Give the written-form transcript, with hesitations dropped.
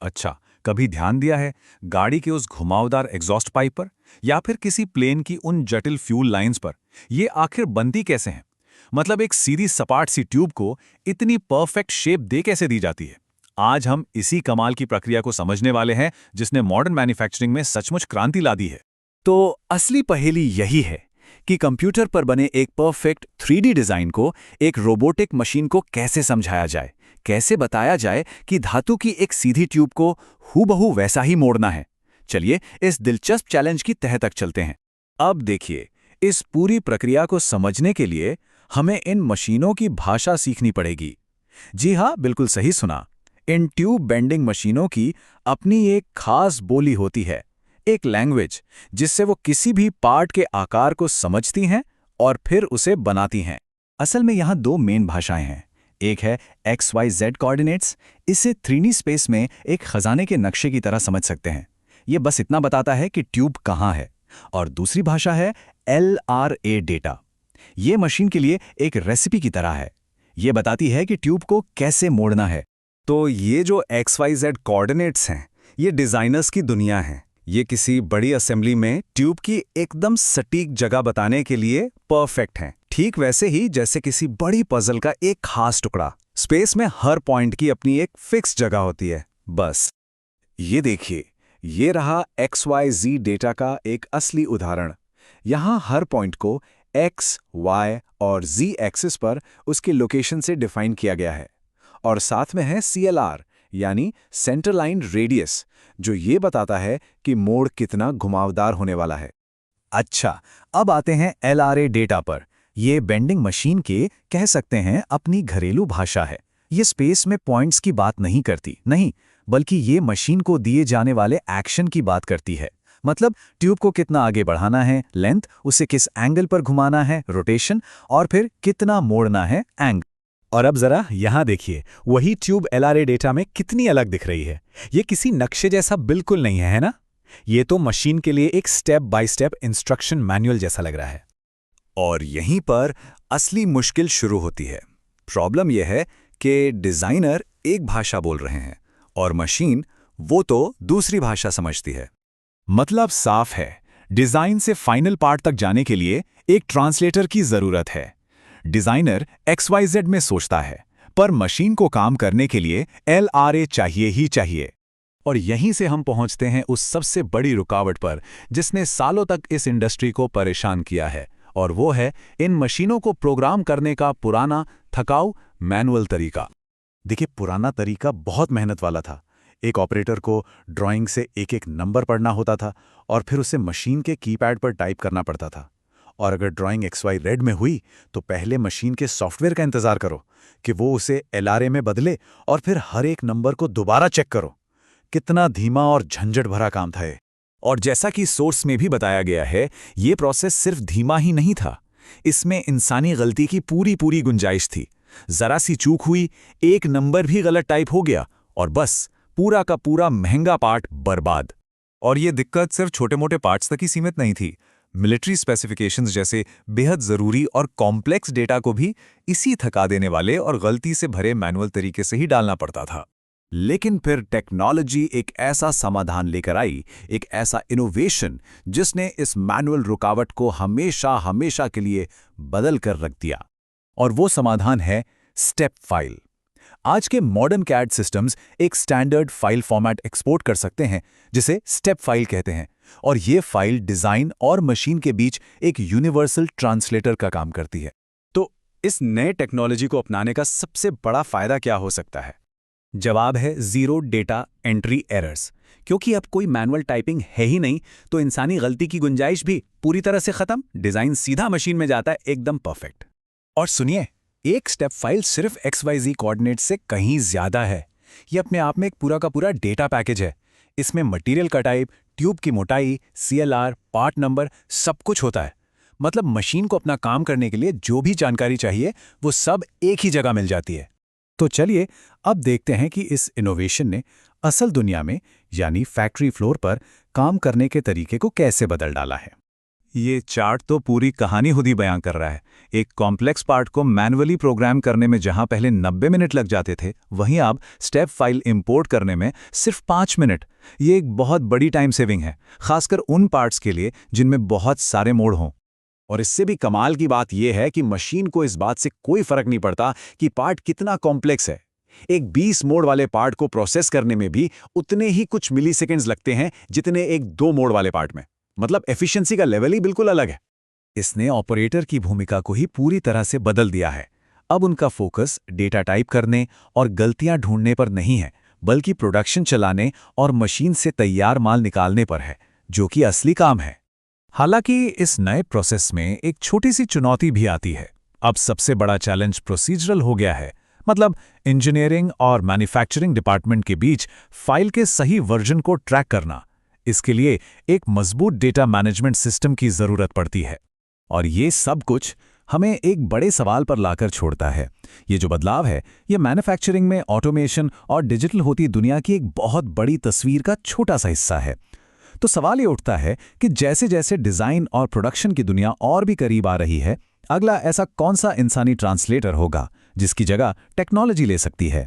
अच्छा, कभी ध्यान दिया है गाड़ी के उस घुमावदार एग्जॉस्ट पाइप पर या फिर किसी प्लेन की उन जटिल फ्यूल लाइंस पर ये आखिर बनती कैसे हैं? मतलब एक सीधी सपाट सी ट्यूब को इतनी परफेक्ट शेप दे कैसे दी जाती है? आज हम इसी कमाल की प्रक्रिया को समझने वाले हैं जिसने मॉडर्न मैन्युफैक्चरिंग में सचमुच क्रांति ला दी है। तो असली पहेली यही है कि कंप्यूटर पर बने एक परफेक्ट 3D डिजाइन को एक रोबोटिक मशीन को कैसे समझाया जाए, कैसे बताया जाए कि धातु की एक सीधी ट्यूब को हूबहू वैसा ही मोड़ना है। चलिए इस दिलचस्प चैलेंज की तह तक चलते हैं। अब देखिए, इस पूरी प्रक्रिया को समझने के लिए हमें इन मशीनों की भाषा सीखनी पड़ेगी। जी हाँ, बिल्कुल सही सुना। इन ट्यूब बेंडिंग मशीनों की अपनी एक खास बोली होती है, एक लैंग्वेज जिससे वो किसी भी पार्ट के आकार को समझती हैं और फिर उसे बनाती हैं। असल में यहाँ दो मेन भाषाएं हैं। एक है XYZ कोऑर्डिनेट्स, इसे 3D स्पेस में एक खजाने के नक्शे की तरह समझ सकते हैं। ये बस इतना बताता है कि ट्यूब कहाँ है। और दूसरी भाषा है LRA डेटा। ये मशीन के लिए एक रेसिपी की तरह है। ये बताती है कि ट्यूब को कैसे मोड़ना है। तो ये जो XYZ कोऑर्डिनेट्स हैं, ये डिजाइनर्स की दुनिया है। ये किसी बड़ी असेंबली में ट्यूब की एकदम सटीक जगह बताने के लिए परफेक्ट हैं। ठीक वैसे ही जैसे किसी बड़ी पजल का एक खास टुकड़ा। स्पेस में हर पॉइंट की अपनी एक फिक्स जगह होती है। बस ये देखिए, ये रहा XYZ डेटा का एक असली उदाहरण। यहाँ हर पॉइंट को X, Y और Z एक्सिस पर उसकी लोकेशन से डिफाइन किया गया है। और साथ में है CLR यानी सेंटर लाइन रेडियस, जो ये बताता है कि मोड़ कितना घुमावदार होने वाला है। अच्छा, अब आते हैं LRA डेटा पर। ये बेंडिंग मशीन के कह सकते हैं अपनी घरेलू भाषा है। ये स्पेस में पॉइंट्स की बात नहीं करती, नहीं, बल्कि ये मशीन को दिए जाने वाले एक्शन की बात करती है। मतलब ट्यूब को कितना आगे बढ़ाना है, लेंथ, उसे किस एंगल पर घुमाना है, रोटेशन, और फिर कितना मोड़ना है, एंगल। और अब जरा यहाँ देखिए, वही ट्यूब LRA डेटा में कितनी अलग दिख रही है। ये किसी नक्शे जैसा बिल्कुल नहीं है ना? ये तो मशीन के लिए एक step by step instruction manual जैसा लग रहा है। और यहीं पर असली मुश्किल शुरू होती है। प्रॉब्लम यह है कि डिजाइनर एक भाषा बोल रहे हैं और मशीन वो तो दूसरी भाषा समझती है। मतलब साफ है, डिजाइन से फाइनल पार्ट तक जाने के लिए एक ट्रांसलेटर की जरूरत है। डिजाइनर XYZ में सोचता है, पर मशीन को काम करने के लिए LRA चाहिए ही चाहिए। और यहीं से हम पहुंचते हैं उस सबसे बड़ी रुकावट पर जिसने सालों तक इस इंडस्ट्री को परेशान किया है, और वो है इन मशीनों को प्रोग्राम करने का पुराना थकाऊ मैनुअल तरीका। देखिए, पुराना तरीका बहुत मेहनत वाला था। एक ऑपरेटर को ड्राइंग से एक एक नंबर पढ़ना होता था और फिर उसे मशीन के कीपैड पर टाइप करना पड़ता था। और अगर ड्राइंग XY रेड में हुई तो पहले मशीन के सॉफ्टवेयर का इंतजार करो कि वो उसे LRA में बदले और फिर हर एक नंबर को दोबारा चेक करो। कितना धीमा और झंझट भरा काम था ये। और जैसा कि सोर्स में भी बताया गया है, ये प्रोसेस सिर्फ धीमा ही नहीं था, इसमें इंसानी गलती की पूरी गुंजाइश थी। जरा सी चूक हुई, एक नंबर भी गलत टाइप हो गया और बस पूरा का पूरा महंगा पार्ट बर्बाद। और ये दिक्कत सिर्फ छोटे मोटे पार्ट्स तक ही सीमित नहीं थी। मिलिट्री स्पेसिफिकेशंस जैसे बेहद जरूरी और कॉम्प्लेक्स डेटा को भी इसी थका देने वाले और गलती से भरे मैनुअल तरीके से ही डालना पड़ता था। लेकिन फिर टेक्नोलॉजी एक ऐसा समाधान लेकर आई, एक ऐसा इनोवेशन जिसने इस मैनुअल रुकावट को हमेशा के लिए बदल कर रख दिया। और वो समाधान है स्टेप फाइल। आज के मॉडर्न कैड सिस्टम्स एक स्टैंडर्ड फाइल फॉर्मेट एक्सपोर्ट कर सकते हैं जिसे स्टेप फाइल कहते हैं, और ये फाइल डिजाइन और मशीन के बीच एक यूनिवर्सल ट्रांसलेटर का काम करती है। तो इस नए टेक्नोलॉजी को अपनाने का सबसे बड़ा फायदा क्या हो सकता है? जवाब है जीरो डेटा एंट्री एरर्स। क्योंकि अब कोई मैनुअल टाइपिंग है ही नहीं, तो इंसानी गलती की गुंजाइश भी पूरी तरह से खत्म। डिजाइन सीधा मशीन में जाता है, एकदम परफेक्ट। और सुनिए, एक स्टेप फाइल सिर्फ XYZ कोऑर्डिनेट्स से कहीं ज्यादा है। ये अपने आप में एक पूरा का पूरा डेटा पैकेज है। इसमें मटेरियल का टाइप, ट्यूब की मोटाई, CLR, पार्ट नंबर, सब कुछ होता है। मतलब मशीन को अपना काम करने के लिए जो भी जानकारी चाहिए वो सब एक ही जगह मिल जाती है। तो चलिए अब देखते हैं कि इस इनोवेशन ने असल दुनिया में यानी फैक्ट्री फ्लोर पर काम करने के तरीके को कैसे बदल डाला है। ये चार्ट तो पूरी कहानी खुद ही बयां कर रहा है। एक कॉम्प्लेक्स पार्ट को मैन्युअली प्रोग्राम करने में जहां पहले 90 मिनट लग जाते थे, वहीं अब स्टेप फाइल इंपोर्ट करने में सिर्फ 5 मिनट। ये एक बहुत बड़ी टाइम सेविंग है, खासकर उन पार्ट्स के लिए जिनमें बहुत सारे मोड हों। और इससे भी कमाल की बात यह है कि मशीन को इस बात से कोई फर्क नहीं पड़ता कि पार्ट कितना कॉम्प्लेक्स है। एक 20 मोड वाले पार्ट को प्रोसेस करने में भी उतने ही कुछ मिलीसेकंड्स लगते हैं जितने एक 2 मोड वाले पार्ट में। मतलब एफिशिएंसी का लेवल ही बिल्कुल अलग है। इसने ऑपरेटर की भूमिका को ही पूरी तरह से बदल दिया है। अब उनका फोकस डेटा टाइप करने और गलतियां ढूंढने पर नहीं है, बल्कि प्रोडक्शन चलाने और मशीन से तैयार माल निकालने पर है, जो कि असली काम है। हालांकि इस नए प्रोसेस में एक छोटी सी चुनौती भी आती है। अब सबसे बड़ा चैलेंज प्रोसीजरल हो गया है। मतलब इंजीनियरिंग और मैन्युफैक्चरिंग डिपार्टमेंट के बीच फाइल के सही वर्जन को ट्रैक करना। इसके लिए एक मजबूत डेटा मैनेजमेंट सिस्टम की जरूरत पड़ती है। और ये सब कुछ हमें एक बड़े सवाल पर लाकर छोड़ता है। ये जो बदलाव है, ये मैन्युफैक्चरिंग में ऑटोमेशन और डिजिटल होती दुनिया की एक बहुत बड़ी तस्वीर का छोटा सा हिस्सा है। तो सवाल ये उठता है कि जैसे जैसे डिजाइन और प्रोडक्शन की दुनिया और भी करीब आ रही है, अगला ऐसा कौन सा इंसानी ट्रांसलेटर होगा जिसकी जगह टेक्नोलॉजी ले सकती है।